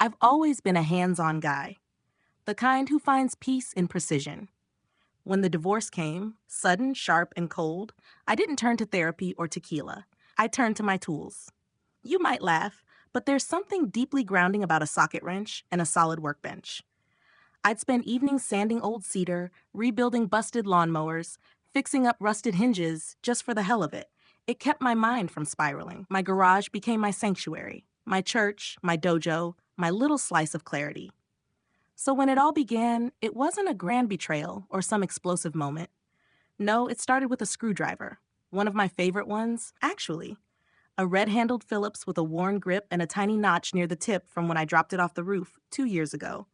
I've always been a hands-on guy, the kind who finds peace in precision. When the divorce came, sudden, sharp, and cold, I didn't turn to therapy or tequila. I turned to my tools. You might laugh, but there's something deeply grounding about a socket wrench and a solid workbench. I'd spend evenings sanding old cedar, rebuilding busted lawnmowers, fixing up rusted hinges just for the hell of it. It kept my mind from spiraling. My garage became my sanctuary, my church, my dojo, my little slice of clarity. So when it all began, it wasn't a grand betrayal or some explosive moment. No, it started with a screwdriver. One of my favorite ones, actually. A red-handled Phillips with a worn grip and a tiny notch near the tip from when I dropped it off the roof 2 years ago.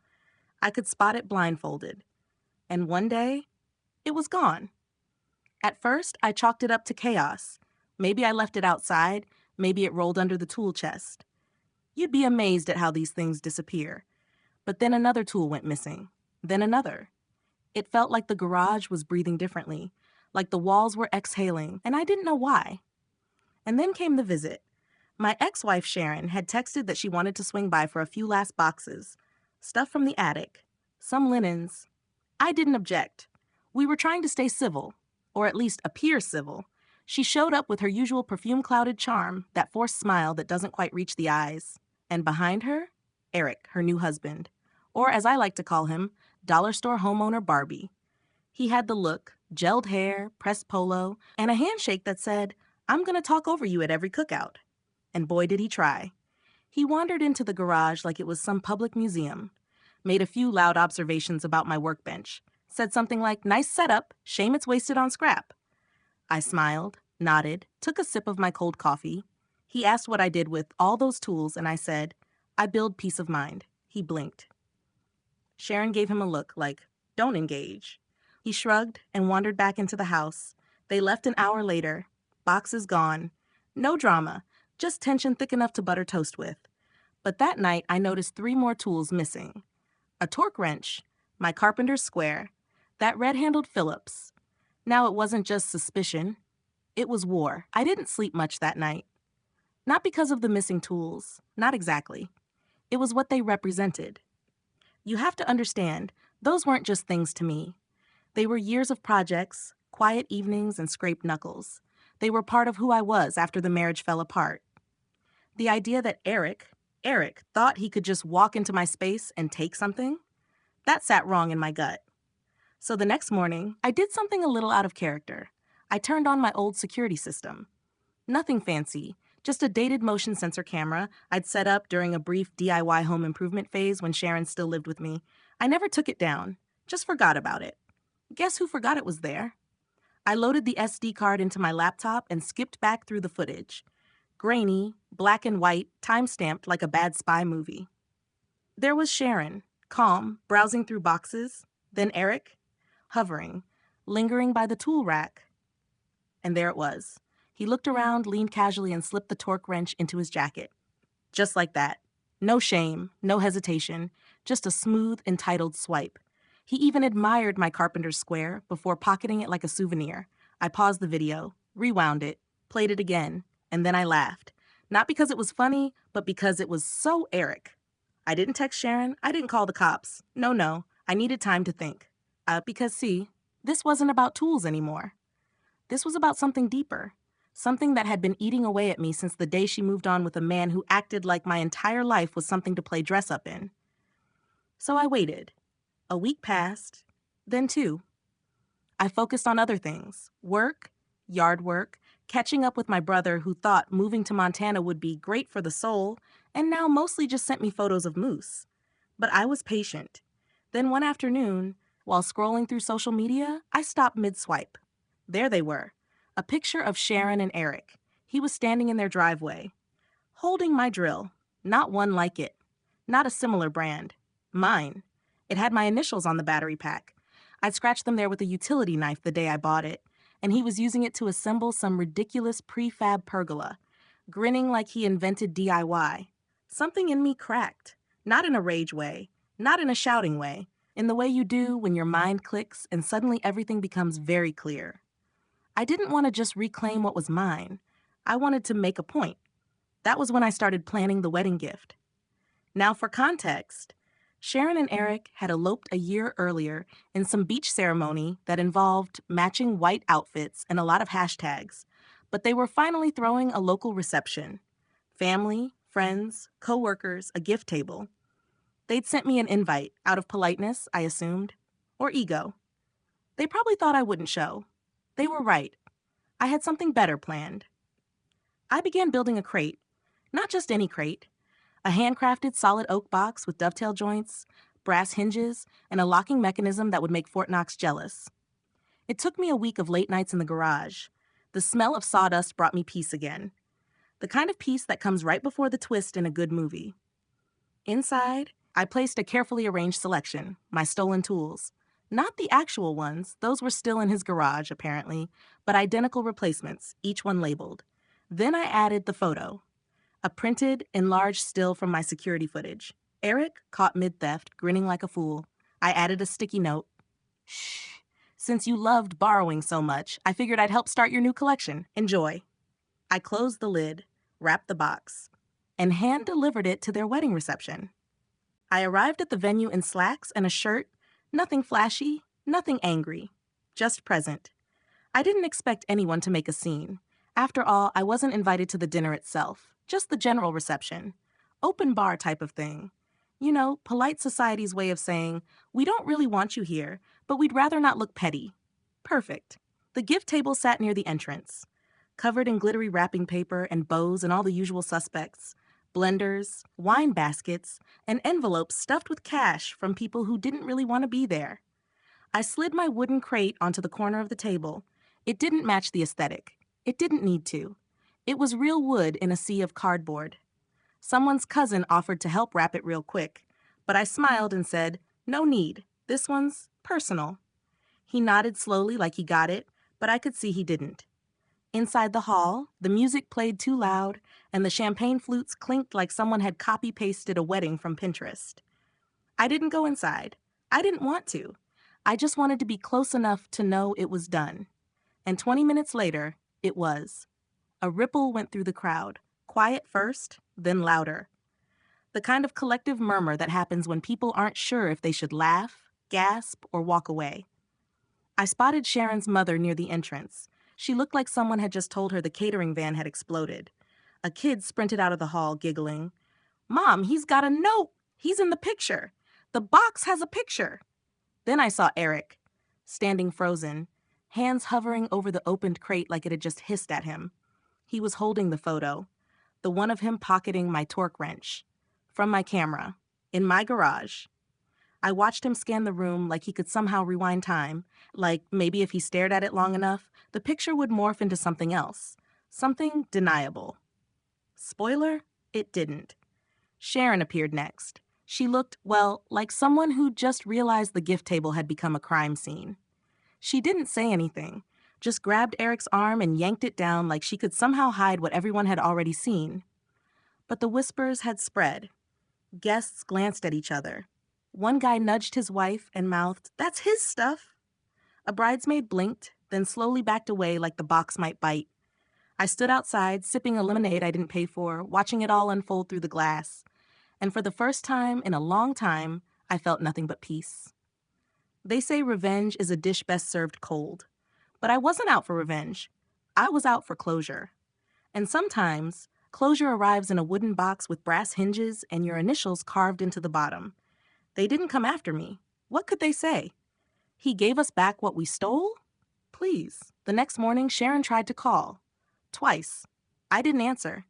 I could spot it blindfolded. And one day, it was gone. At first, I chalked it up to chaos. Maybe I left it outside, maybe it rolled under the tool chest. You'd be amazed at how these things disappear. But then another tool went missing. Then another. It felt like the garage was breathing differently, like the walls were exhaling, and I didn't know why. And then came the visit. My ex-wife Sharon had texted that she wanted to swing by for a few last boxes. Stuff from the attic. Some linens. I didn't object. We were trying to stay civil, or at least appear civil. She showed up with her usual perfume-clouded charm, that forced smile that doesn't quite reach the eyes. And behind her, Eric, her new husband. Or as I like to call him, dollar store homeowner Barbie. He had the look, gelled hair, pressed polo, and a handshake that said, "I'm gonna talk over you at every cookout." And boy did he try. He wandered into the garage like it was some public museum, made a few loud observations about my workbench, said something like, "Nice setup, shame it's wasted on scrap." I smiled, nodded, took a sip of my cold coffee. He asked what I did with all those tools, and I said, "I build peace of mind." He blinked. Sharon gave him a look like, "Don't engage." He shrugged and wandered back into the house. They left an hour later, boxes gone. No drama, just tension thick enough to butter toast with. But that night, I noticed 3 more tools missing. A torque wrench, my carpenter's square, that red-handled Phillips. Now it wasn't just suspicion. It was war. I didn't sleep much that night. Not because of the missing tools, not exactly. It was what they represented. You have to understand, those weren't just things to me. They were years of projects, quiet evenings, and scraped knuckles. They were part of who I was after the marriage fell apart. The idea that Eric, thought he could just walk into my space and take something, that sat wrong in my gut. So the next morning, I did something a little out of character. I turned on my old security system. Nothing fancy, just a dated motion sensor camera I'd set up during a brief DIY home improvement phase when Sharon still lived with me. I never took it down, just forgot about it. Guess who forgot it was there? I loaded the SD card into my laptop and skipped back through the footage. Grainy, black and white, time-stamped like a bad spy movie. There was Sharon, calm, browsing through boxes. Then Eric, hovering, lingering by the tool rack. And there it was. He looked around, leaned casually, and slipped the torque wrench into his jacket. Just like that. No shame, no hesitation, just a smooth, entitled swipe. He even admired my carpenter's square before pocketing it like a souvenir. I paused the video, rewound it, played it again, and then I laughed. Not because it was funny, but because it was so Eric. I didn't text Sharon. I didn't call the cops. No. I needed time to think. Because see, this wasn't about tools anymore. This was about something deeper. Something that had been eating away at me since the day she moved on with a man who acted like my entire life was something to play dress up in. So I waited. A week passed, then 2. I focused on other things. Work, yard work, catching up with my brother who thought moving to Montana would be great for the soul, and now mostly just sent me photos of moose. But I was patient. Then one afternoon, while scrolling through social media, I stopped mid-swipe. There they were. A picture of Sharon and Eric. He was standing in their driveway, holding my drill. Not one like it. Not a similar brand. Mine. It had my initials on the battery pack. I'd scratched them there with a utility knife the day I bought it, and he was using it to assemble some ridiculous prefab pergola, grinning like he invented DIY. Something in me cracked. Not in a rage way, not in a shouting way, in the way you do when your mind clicks and suddenly everything becomes very clear. I didn't want to just reclaim what was mine. I wanted to make a point. That was when I started planning the wedding gift. Now, for context, Sharon and Eric had eloped a year earlier in some beach ceremony that involved matching white outfits and a lot of hashtags, but they were finally throwing a local reception. Family, friends, co-workers, a gift table. They'd sent me an invite, out of politeness, I assumed, or ego. They probably thought I wouldn't show. They were right. I had something better planned. I began building a crate. Not just any crate. A handcrafted solid oak box with dovetail joints, brass hinges, and a locking mechanism that would make Fort Knox jealous. It took me a week of late nights in the garage. The smell of sawdust brought me peace again. The kind of peace that comes right before the twist in a good movie. Inside, I placed a carefully arranged selection, my stolen tools. Not the actual ones, those were still in his garage, apparently, but identical replacements, each one labeled. Then I added the photo. A printed, enlarged still from my security footage. Eric, caught mid-theft, grinning like a fool. I added a sticky note. Shh. Since you loved borrowing so much, I figured I'd help start your new collection. Enjoy. I closed the lid, wrapped the box, and hand-delivered it to their wedding reception. I arrived at the venue in slacks and a shirt, nothing flashy, nothing angry, just present. I didn't expect anyone to make a scene. After all, I wasn't invited to the dinner itself, just the general reception. Open bar type of thing. You know, polite society's way of saying, we don't really want you here, but we'd rather not look petty. Perfect. The gift table sat near the entrance, covered in glittery wrapping paper and bows and all the usual suspects. Blenders, wine baskets, and envelopes stuffed with cash from people who didn't really want to be there. I slid my wooden crate onto the corner of the table. It didn't match the aesthetic. It didn't need to. It was real wood in a sea of cardboard. Someone's cousin offered to help wrap it real quick, but I smiled and said, no need. This one's personal. He nodded slowly like he got it, but I could see he didn't. Inside the hall, the music played too loud, and the champagne flutes clinked like someone had copy-pasted a wedding from Pinterest. I didn't go inside. I didn't want to. I just wanted to be close enough to know it was done. And 20 minutes later, it was. A ripple went through the crowd, quiet first, then louder. The kind of collective murmur that happens when people aren't sure if they should laugh, gasp, or walk away. I spotted Sharon's mother near the entrance. She looked like someone had just told her the catering van had exploded. A kid sprinted out of the hall, giggling. Mom, he's got a note. He's in the picture. The box has a picture. Then I saw Eric, standing frozen, hands hovering over the opened crate like it had just hissed at him. He was holding the photo, the one of him pocketing my torque wrench, from my camera, in my garage. I watched him scan the room like he could somehow rewind time, like maybe if he stared at it long enough, the picture would morph into something else, something deniable. Spoiler, it didn't. Sharon appeared next. She looked, well, like someone who just realized the gift table had become a crime scene. She didn't say anything, just grabbed Eric's arm and yanked it down like she could somehow hide what everyone had already seen. But the whispers had spread. Guests glanced at each other. One guy nudged his wife and mouthed, "That's his stuff." A bridesmaid blinked, then slowly backed away like the box might bite. I stood outside, sipping a lemonade I didn't pay for, watching it all unfold through the glass. And for the first time in a long time, I felt nothing but peace. They say revenge is a dish best served cold. But I wasn't out for revenge. I was out for closure. And sometimes, closure arrives in a wooden box with brass hinges and your initials carved into the bottom. They didn't come after me. What could they say? He gave us back what we stole? Please. The next morning, Sharon tried to call. Twice. I didn't answer.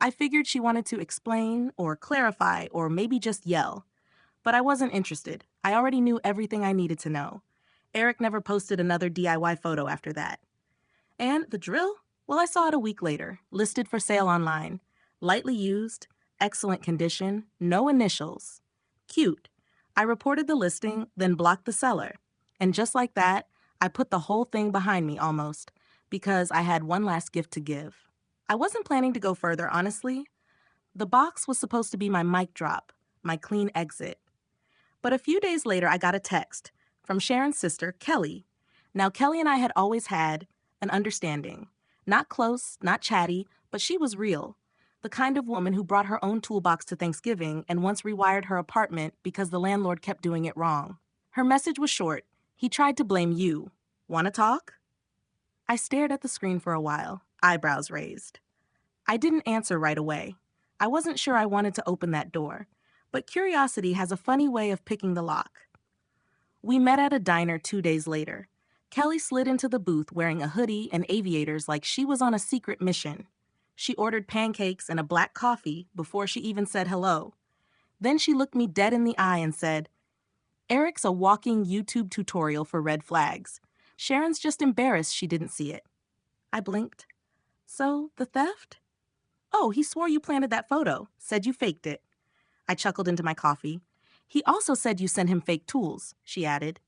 I figured she wanted to explain or clarify or maybe just yell. But I wasn't interested. I already knew everything I needed to know. Eric never posted another DIY photo after that. And the drill? Well, I saw it a week later, listed for sale online. Lightly used, excellent condition, no initials. Cute. I reported the listing, then blocked the seller. And just like that, I put the whole thing behind me almost, because I had one last gift to give. I wasn't planning to go further, honestly. The box was supposed to be my mic drop, my clean exit. But a few days later, I got a text from Sharon's sister, Kelly. Now, Kelly and I had always had an understanding. Not close, not chatty, but she was real. The kind of woman who brought her own toolbox to Thanksgiving and once rewired her apartment because the landlord kept doing it wrong. Her message was short. He tried to blame you. Wanna talk? I stared at the screen for a while, eyebrows raised. I didn't answer right away. I wasn't sure I wanted to open that door, but curiosity has a funny way of picking the lock. We met at a diner 2 days later. Kelly slid into the booth wearing a hoodie and aviators like she was on a secret mission. She ordered pancakes and a black coffee before she even said hello. Then she looked me dead in the eye and said, "Eric's a walking YouTube tutorial for red flags. Sharon's just embarrassed she didn't see it." I blinked. "So, the theft?" "Oh, he swore you planted that photo, said you faked it." I chuckled into my coffee. "He also said you sent him fake tools," she added.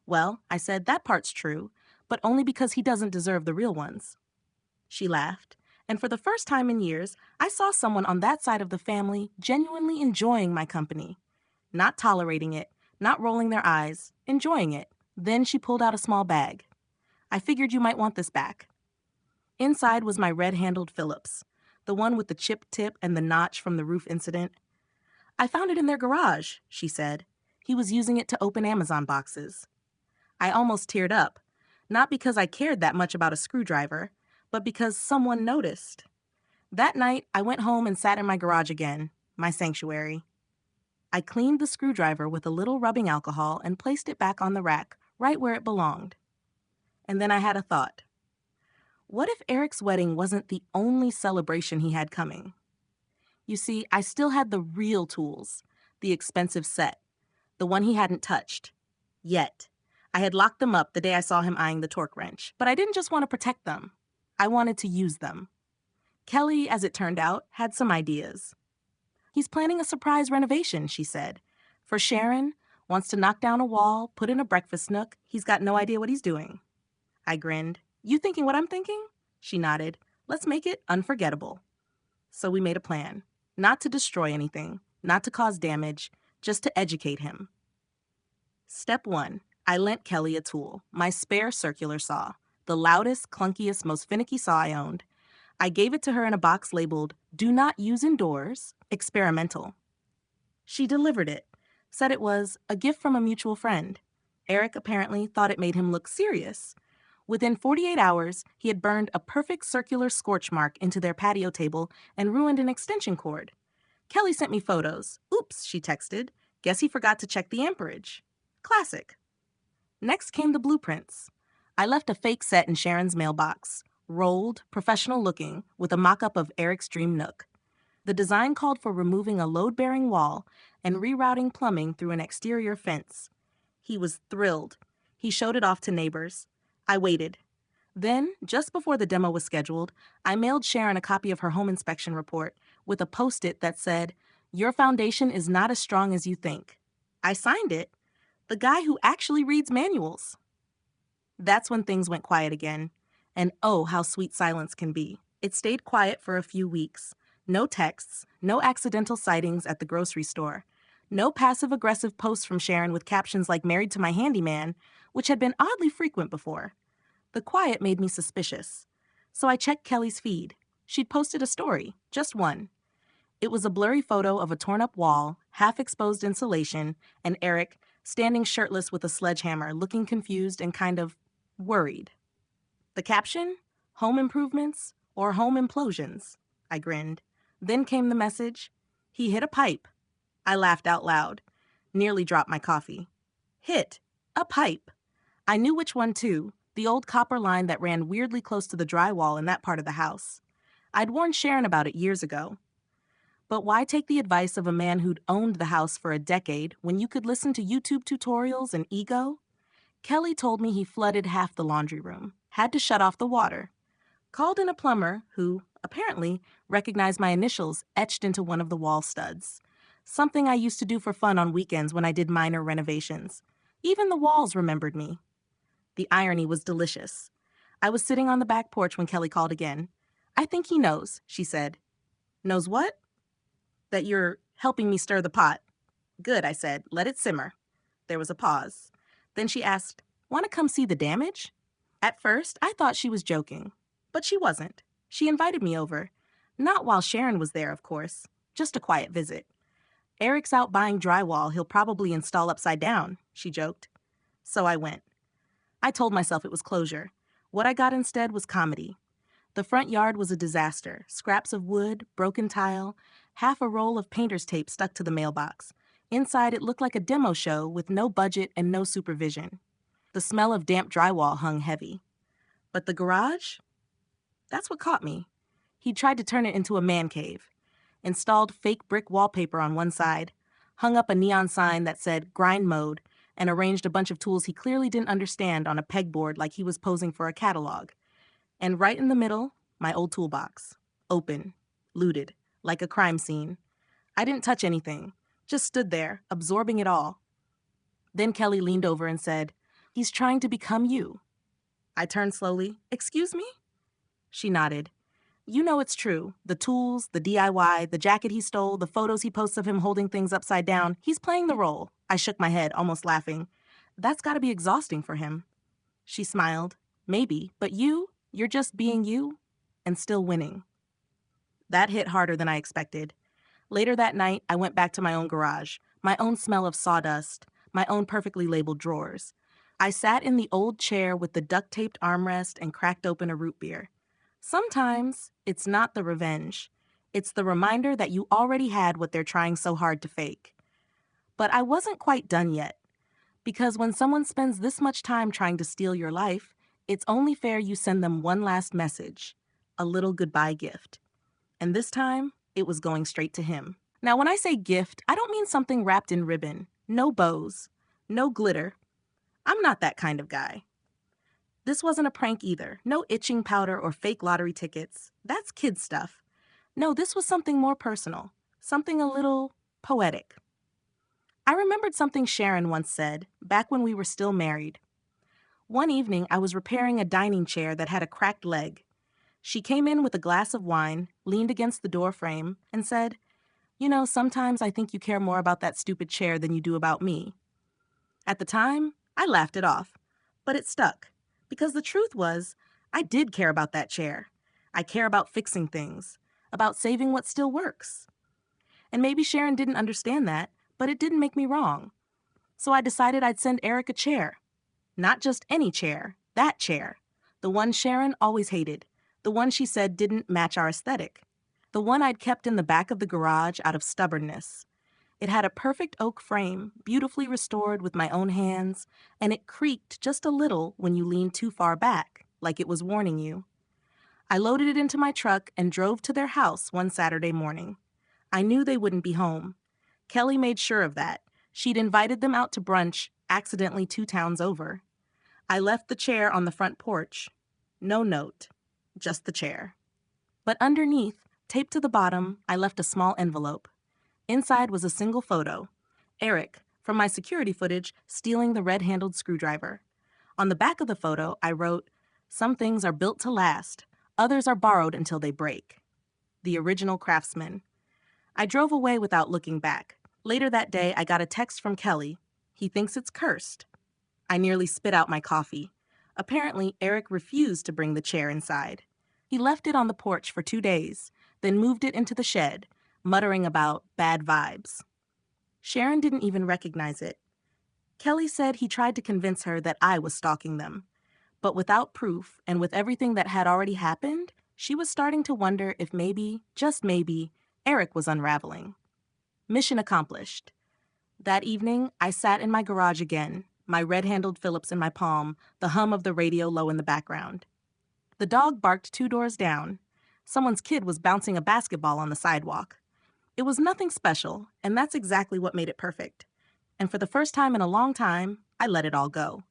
"Well," I said, "that part's true, but only because he doesn't deserve the real ones." She laughed, and for the first time in years, I saw someone on that side of the family genuinely enjoying my company. Not tolerating it, not rolling their eyes, enjoying it. Then she pulled out a small bag. "I figured you might want this back." Inside was my red-handled Phillips, the one with the chipped tip and the notch from the roof incident. "I found it in their garage," she said. "He was using it to open Amazon boxes." I almost teared up, not because I cared that much about a screwdriver, but because someone noticed. That night, I went home and sat in my garage again, my sanctuary. I cleaned the screwdriver with a little rubbing alcohol and placed it back on the rack, right where it belonged. And then I had a thought. What if Eric's wedding wasn't the only celebration he had coming? You see, I still had the real tools, the expensive set, the one he hadn't touched. Yet. I had locked them up the day I saw him eyeing the torque wrench, but I didn't just want to protect them. I wanted to use them. Kelly, as it turned out, had some ideas. "He's planning a surprise renovation," she said. "For Sharon, wants to knock down a wall, put in a breakfast nook. He's got no idea what he's doing." I grinned. "You thinking what I'm thinking?" She nodded. "Let's make it unforgettable." So we made a plan. Not to destroy anything, not to cause damage, just to educate him. Step 1. I lent Kelly a tool, my spare circular saw, the loudest, clunkiest, most finicky saw I owned. I gave it to her in a box labeled, "Do not use indoors, experimental." She delivered it, said it was a gift from a mutual friend. Eric apparently thought it made him look serious. Within 48 hours, he had burned a perfect circular scorch mark into their patio table and ruined an extension cord. Kelly sent me photos. "Oops," she texted. "Guess he forgot to check the amperage." Classic. Next came the blueprints. I left a fake set in Sharon's mailbox, rolled, professional looking, with a mock-up of Eric's dream nook. The design called for removing a load-bearing wall and rerouting plumbing through an exterior fence. He was thrilled. He showed it off to neighbors. I waited. Then, just before the demo was scheduled, I mailed Sharon a copy of her home inspection report with a Post-it that said, "Your foundation is not as strong as you think." I signed it. The guy who actually reads manuals. That's when things went quiet again. And oh, how sweet silence can be. It stayed quiet for a few weeks. No texts, no accidental sightings at the grocery store, no passive-aggressive posts from Sharon with captions like "married to my handyman," which had been oddly frequent before. The quiet made me suspicious. So I checked Kelly's feed. She'd posted a story, just one. It was a blurry photo of a torn-up wall, half-exposed insulation, and Eric standing shirtless with a sledgehammer, looking confused and kind of worried. The caption? "Home improvements or home implosions?" I grinned. Then came the message. "He hit a pipe." I laughed out loud. Nearly dropped my coffee. Hit a pipe. I knew which one too, the old copper line that ran weirdly close to the drywall in that part of the house. I'd warned Sharon about it years ago. But why take the advice of a man who'd owned the house for a decade when you could listen to YouTube tutorials and ego? Kelly told me he flooded half the laundry room, had to shut off the water. Called in a plumber who, apparently, recognized my initials etched into one of the wall studs. Something I used to do for fun on weekends when I did minor renovations. Even the walls remembered me. The irony was delicious. I was sitting on the back porch when Kelly called again. "I think he knows," she said. "Knows what?" "That you're helping me stir the pot." "Good," I said. "Let it simmer." There was a pause. Then she asked, "Want to come see the damage?" At first, I thought she was joking. But she wasn't. She invited me over. Not while Sharon was there, of course. Just a quiet visit. Eric's out buying drywall he'll probably install upside down, she joked. So I went. I told myself it was closure. What I got instead was comedy. The front yard was a disaster. Scraps of wood, broken tile, half a roll of painter's tape stuck to the mailbox. Inside, it looked like a demo show with no budget and no supervision. The smell of damp drywall hung heavy. But the garage? That's what caught me. He tried to turn it into a man cave. Installed fake brick wallpaper on one side, hung up a neon sign that said grind mode, and arranged a bunch of tools he clearly didn't understand on a pegboard like he was posing for a catalog. And right in the middle, my old toolbox. Open. Looted. Like a crime scene. I didn't touch anything. Just stood there, absorbing it all. Then Kelly leaned over and said, "He's trying to become you." I turned slowly. "Excuse me?" She nodded. "You know it's true. The tools, the DIY, the jacket he stole, the photos he posts of him holding things upside down. He's playing the role." I shook my head, almost laughing. "That's got to be exhausting for him." She smiled. "Maybe, but you're just being you and still winning." That hit harder than I expected. Later that night, I went back to my own garage, my own smell of sawdust, my own perfectly labeled drawers. I sat in the old chair with the duct-taped armrest and cracked open a root beer. Sometimes it's not the revenge. It's the reminder that you already had what they're trying so hard to fake. But I wasn't quite done yet. Because when someone spends this much time trying to steal your life, it's only fair you send them one last message, a little goodbye gift. And this time, it was going straight to him. Now, when I say gift, I don't mean something wrapped in ribbon. No bows. No glitter. I'm not that kind of guy. This wasn't a prank either. No itching powder or fake lottery tickets. That's kid stuff. No, this was something more personal. Something a little poetic. I remembered something Sharon once said, back when we were still married. One evening, I was repairing a dining chair that had a cracked leg. She came in with a glass of wine, leaned against the door frame, and said, "You know, sometimes I think you care more about that stupid chair than you do about me." At the time, I laughed it off, but it stuck, because the truth was, I did care about that chair. I care about fixing things, about saving what still works. And maybe Sharon didn't understand that, but it didn't make me wrong. So I decided I'd send Eric a chair. Not just any chair, that chair. The one Sharon always hated. The one she said didn't match our aesthetic. The one I'd kept in the back of the garage out of stubbornness. It had a perfect oak frame, beautifully restored with my own hands, and it creaked just a little when you leaned too far back, like it was warning you. I loaded it into my truck and drove to their house one Saturday morning. I knew they wouldn't be home. Kelly made sure of that. She'd invited them out to brunch, accidentally 2 towns over. I left the chair on the front porch. No note, just the chair. But underneath, taped to the bottom, I left a small envelope. Inside was a single photo. Eric, from my security footage, stealing the red-handled screwdriver. On the back of the photo, I wrote, "Some things are built to last. Others are borrowed until they break." The original craftsman. I drove away without looking back. Later that day, I got a text from Kelly. He thinks it's cursed. I nearly spit out my coffee. Apparently, Eric refused to bring the chair inside. He left it on the porch for 2 days, then moved it into the shed, muttering about bad vibes. Sharon didn't even recognize it. Kelly said he tried to convince her that I was stalking them. But without proof, and with everything that had already happened, she was starting to wonder if maybe, just maybe, Eric was unraveling. Mission accomplished. That evening, I sat in my garage again, my red-handled Phillips in my palm, the hum of the radio low in the background. The dog barked 2 doors down. Someone's kid was bouncing a basketball on the sidewalk. It was nothing special, and that's exactly what made it perfect. And for the first time in a long time, I let it all go.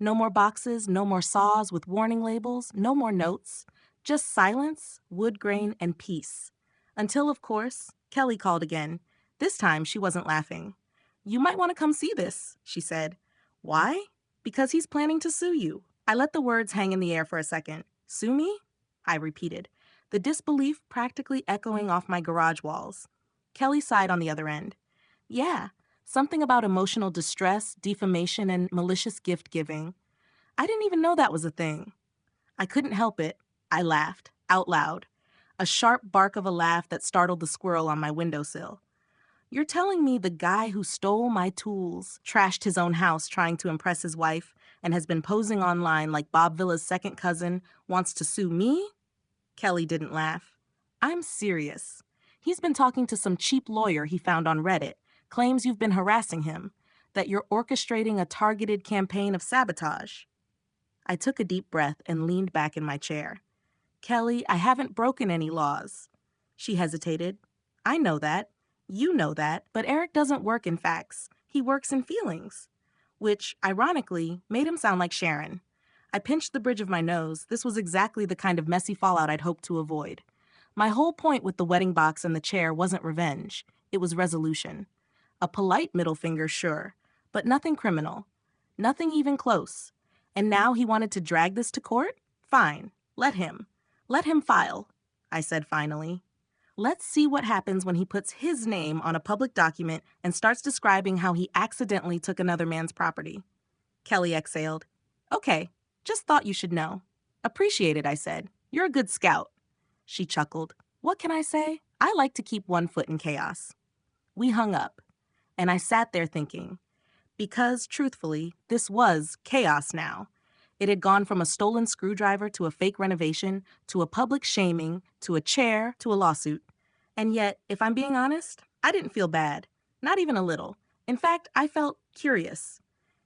No more boxes, no more saws with warning labels, no more notes. Just silence, wood grain, and peace. Until, of course, Kelly called again. This time, she wasn't laughing. "You might want to come see this," she said. "Why?" "Because he's planning to sue you." I let the words hang in the air for a second. "Sue me?" I repeated, the disbelief practically echoing off my garage walls. Kelly sighed on the other end. "Yeah, something about emotional distress, defamation, and malicious gift-giving. I didn't even know that was a thing." I couldn't help it. I laughed, out loud. a sharp bark of a laugh that startled the squirrel on my windowsill. You're telling me the guy who stole my tools, trashed his own house trying to impress his wife, and has been posing online like Bob Villa's second cousin wants to sue me? Kelly didn't laugh. I'm serious. He's been talking to some cheap lawyer he found on Reddit, claims you've been harassing him, that you're orchestrating a targeted campaign of sabotage. I took a deep breath and leaned back in my chair. Kelly, I haven't broken any laws. She hesitated. I know that. You know that. But Eric doesn't work in facts. He works in feelings. Which, ironically, made him sound like Sharon. I pinched the bridge of my nose. This was exactly the kind of messy fallout I'd hoped to avoid. My whole point with the wedding box and the chair wasn't revenge. It was resolution. A polite middle finger, sure, but nothing criminal. Nothing even close. And now he wanted to drag this to court? Fine. Let him. Let him file, I said finally. Let's see what happens when he puts his name on a public document and starts describing how he accidentally took another man's property. Kelly exhaled. Okay, just thought you should know. Appreciate it, I said. You're a good scout. She chuckled. What can I say? I like to keep one foot in chaos. We hung up, and I sat there thinking, because, truthfully, this was chaos now. It had gone from a stolen screwdriver to a fake renovation, to a public shaming, to a chair, to a lawsuit. And yet, if I'm being honest, I didn't feel bad. Not even a little. In fact, I felt curious.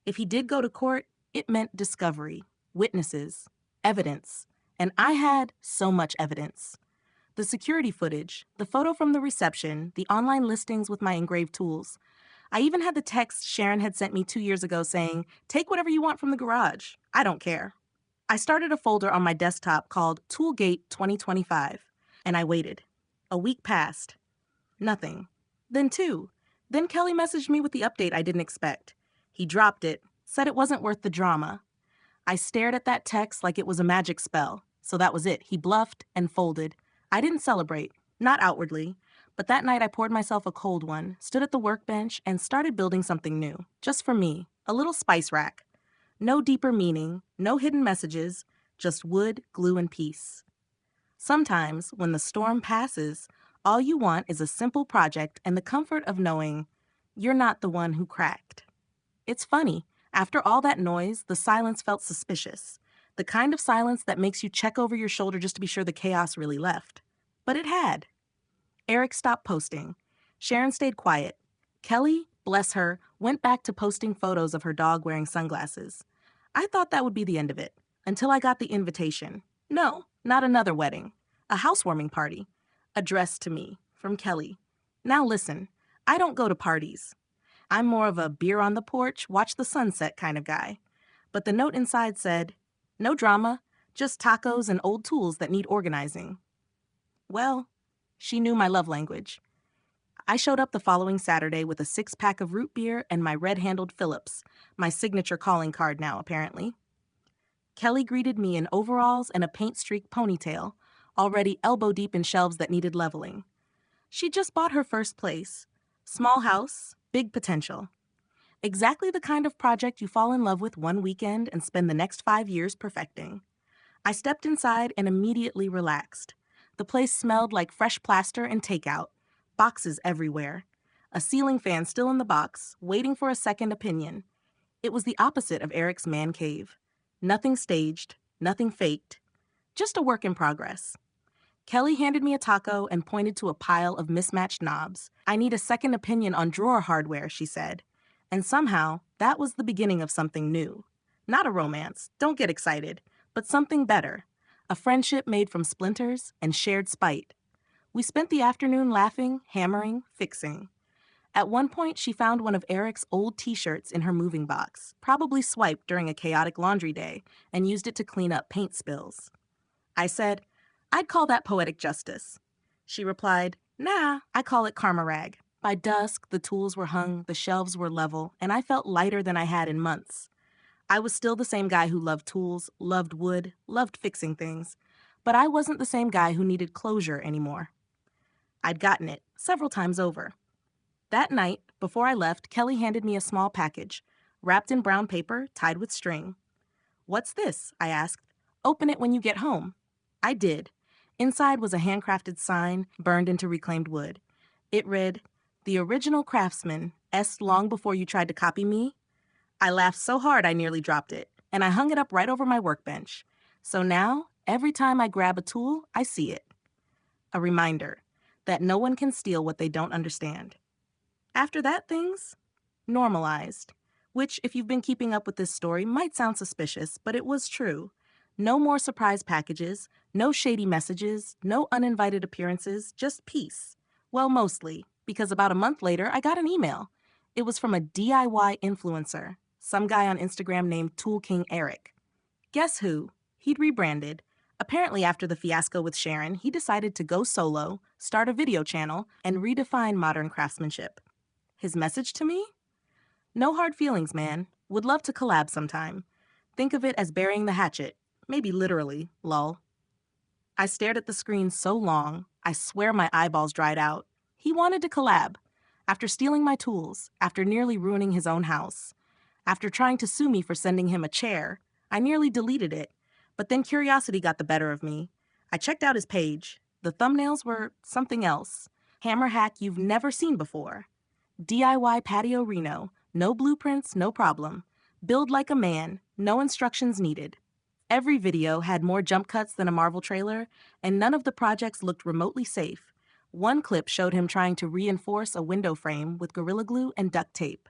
If he did go to court, it meant discovery, witnesses, evidence. And I had so much evidence. The security footage, the photo from the reception, the online listings with my engraved tools. I even had the text Sharon had sent me 2 years ago saying, take whatever you want from the garage. I don't care. I started a folder on my desktop called Toolgate 2025, and I waited. A week passed. Nothing. Then 2. Then Kelly messaged me with the update I didn't expect. He dropped it, said it wasn't worth the drama. I stared at that text like it was a magic spell. So that was it. He bluffed and folded. I didn't celebrate, not outwardly. But that night I poured myself a cold one, stood at the workbench, and started building something new. Just for me. A little spice rack. No deeper meaning, no hidden messages, just wood, glue, and peace. Sometimes, when the storm passes, all you want is a simple project and the comfort of knowing you're not the one who cracked. It's funny. After all that noise, the silence felt suspicious. The kind of silence that makes you check over your shoulder just to be sure the chaos really left. But it had. Eric stopped posting. Sharon stayed quiet. Kelly, bless her, went back to posting photos of her dog wearing sunglasses. I thought that would be the end of it, until I got the invitation. No, not another wedding. A housewarming party. Addressed to me, from Kelly. Now listen, I don't go to parties. I'm more of a beer on the porch, watch the sunset kind of guy. But the note inside said, no drama, just tacos and old tools that need organizing. Well, she knew my love language. I showed up the following Saturday with a 6-pack of root beer and my red-handled Phillips, my signature calling card now, apparently. Kelly greeted me in overalls and a paint-streaked ponytail, already elbow-deep in shelves that needed leveling. She'd just bought her first place. Small house, big potential. Exactly the kind of project you fall in love with one weekend and spend the next 5 years perfecting. I stepped inside and immediately relaxed. The place smelled like fresh plaster and takeout. Boxes everywhere. A ceiling fan still in the box, waiting for a second opinion. It was the opposite of Eric's man cave. Nothing staged, nothing faked. Just a work in progress. Kelly handed me a taco and pointed to a pile of mismatched knobs. I need a second opinion on drawer hardware, she said. And somehow, that was the beginning of something new. Not a romance, don't get excited, but something better. A friendship made from splinters and shared spite. We spent the afternoon laughing, hammering, fixing. At one point, she found one of Eric's old t-shirts in her moving box, probably swiped during a chaotic laundry day, and used it to clean up paint spills. I said, I'd call that poetic justice. She replied, nah, I call it karma rag. By dusk, the tools were hung, the shelves were level, and I felt lighter than I had in months. I was still the same guy who loved tools, loved wood, loved fixing things, but I wasn't the same guy who needed closure anymore. I'd gotten it, several times over. That night, before I left, Kelly handed me a small package, wrapped in brown paper, tied with string. What's this? I asked. Open it when you get home. I did. Inside was a handcrafted sign burned into reclaimed wood. It read, "The original craftsman, est long before you tried to copy me." I laughed so hard I nearly dropped it, and I hung it up right over my workbench. So now, every time I grab a tool, I see it. A reminder that no one can steal what they don't understand. After that, things normalized, which, if you've been keeping up with this story, might sound suspicious, but it was true. No more surprise packages, no shady messages, no uninvited appearances, just peace. Well, mostly, because about a month later, I got an email. It was from a DIY influencer, some guy on Instagram named Tool King Eric. Guess who? He'd rebranded. Apparently, after the fiasco with Sharon, he decided to go solo, start a video channel, and redefine modern craftsmanship. His message to me? No hard feelings, man. Would love to collab sometime. Think of it as burying the hatchet. Maybe literally, lol. I stared at the screen so long, I swear my eyeballs dried out. He wanted to collab. After stealing my tools, after nearly ruining his own house, after trying to sue me for sending him a chair, I nearly deleted it. But then curiosity got the better of me. I checked out his page. The thumbnails were something else. Hammer hack you've never seen before. DIY patio Reno. No blueprints, no problem. Build like a man, no instructions needed. Every video had more jump cuts than a Marvel trailer, and none of the projects looked remotely safe. One clip showed him trying to reinforce a window frame with Gorilla Glue and duct tape.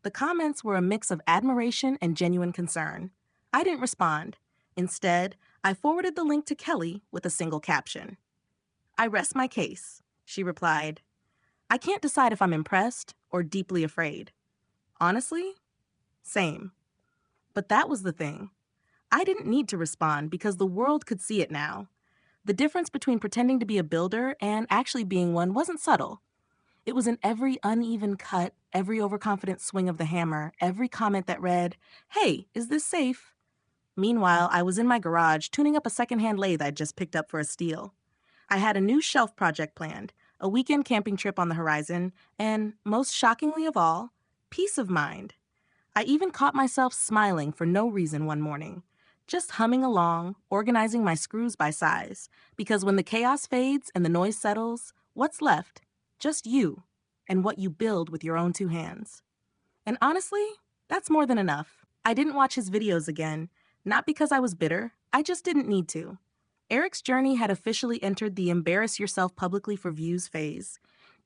The comments were a mix of admiration and genuine concern. I didn't respond. Instead, I forwarded the link to Kelly with a single caption. "I rest my case," she replied. "I can't decide if I'm impressed or deeply afraid." Honestly, same. But that was the thing. I didn't need to respond because the world could see it now. The difference between pretending to be a builder and actually being one wasn't subtle. It was in every uneven cut, every overconfident swing of the hammer, every comment that read, "Hey, is this safe?" Meanwhile, I was in my garage tuning up a secondhand lathe I'd just picked up for a steal. I had a new shelf project planned, a weekend camping trip on the horizon, and, most shockingly of all, peace of mind. I even caught myself smiling for no reason one morning, just humming along, organizing my screws by size, because when the chaos fades and the noise settles, what's left? Just you and what you build with your own two hands. And honestly, that's more than enough. I didn't watch his videos again, not because I was bitter, I just didn't need to. Eric's journey had officially entered the embarrass yourself publicly for views phase.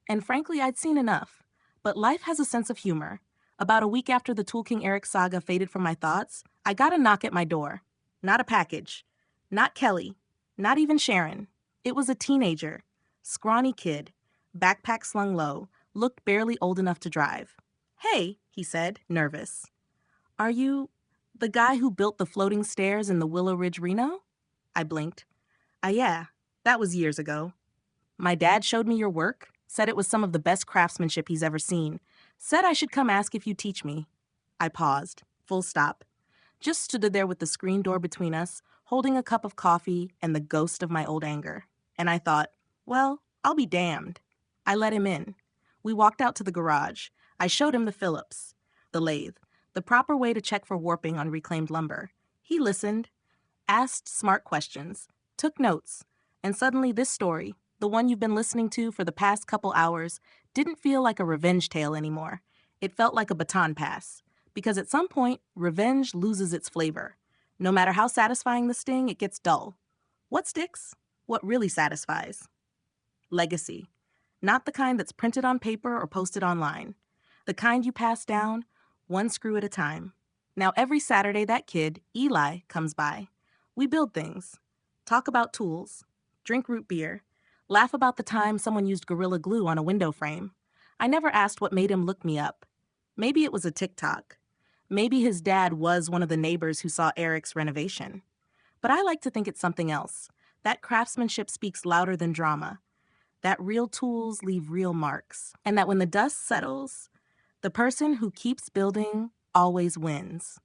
And frankly, I'd seen enough. But life has a sense of humor. About a week after the Tool King Eric saga faded from my thoughts, I got a knock at my door. Not a package. Not Kelly. Not even Sharon. It was a teenager. Scrawny kid. Backpack slung low. Looked barely old enough to drive. "Hey," he said, nervous. "Are you the guy who built the floating stairs in the Willow Ridge Reno?" I blinked. Yeah, that was years ago. "My dad showed me your work, said it was some of the best craftsmanship he's ever seen. Said I should come ask if you'd teach me." I paused. Full stop. Just stood there with the screen door between us, holding a cup of coffee and the ghost of my old anger. And I thought, well, I'll be damned. I let him in. We walked out to the garage. I showed him the Phillips, the lathe, the proper way to check for warping on reclaimed lumber. He listened, asked smart questions, took notes, and suddenly this story, the one you've been listening to for the past couple hours, didn't feel like a revenge tale anymore. It felt like a baton pass. Because at some point, revenge loses its flavor. No matter how satisfying the sting, it gets dull. What sticks? What really satisfies? Legacy. Not the kind that's printed on paper or posted online. The kind you pass down, one screw at a time. Now every Saturday that kid, Eli, comes by. We build things. Talk about tools. Drink root beer. Laugh about the time someone used Gorilla Glue on a window frame. I never asked what made him look me up. Maybe it was a TikTok. Maybe his dad was one of the neighbors who saw Eric's renovation. But I like to think it's something else. That craftsmanship speaks louder than drama. That real tools leave real marks. And that when the dust settles, the person who keeps building always wins.